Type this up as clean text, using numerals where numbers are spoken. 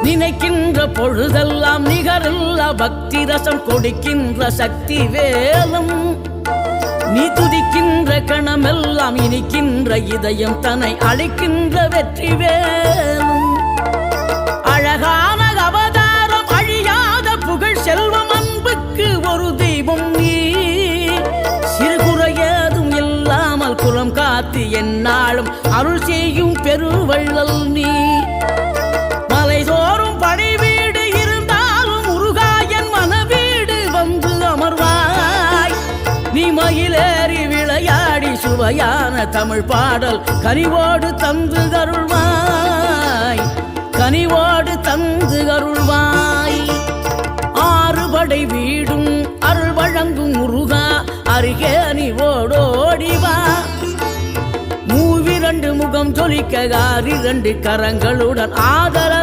நினைக்கின்ற பொழுதெல்லாம் நிகரில்லா பக்தி ரசம் கொடுக்கின்ற சக்தி வேலும் நீ துதிக்கின்ற கணமெல்லாம் இனிக்கின்ற இதயம் தன்னை அழைக்கின்ற வெற்றி வேலும் அழகான அவதாரம் அழியாத புகழ் செல்வம் அன்புக்கு ஒரு தெய்வம் நீ சிறுகுறையதும் இல்லாமல் குலம் காத்து எந்நாளும் அருள் செய்யும் பெருவள்ளல் நீ மலைதோறும் படை வீடு இருந்தாலும் முருகாயன் மனவீடு வந்து அமர்வாய் நீ மயிலேறி விளையாடி சுவையான தமிழ் பாடல் கனிவோடு தந்து அருள்வாய் கனிவோடு தந்து அருள்வாய் ஆறுபடை வீடும் அருள் வழங்கும் முருகா அருகே நீ ஓடோடிவா மூவிரண்டு முகம் ஜொலிக்க 6 கரங்களுடன் ஆதர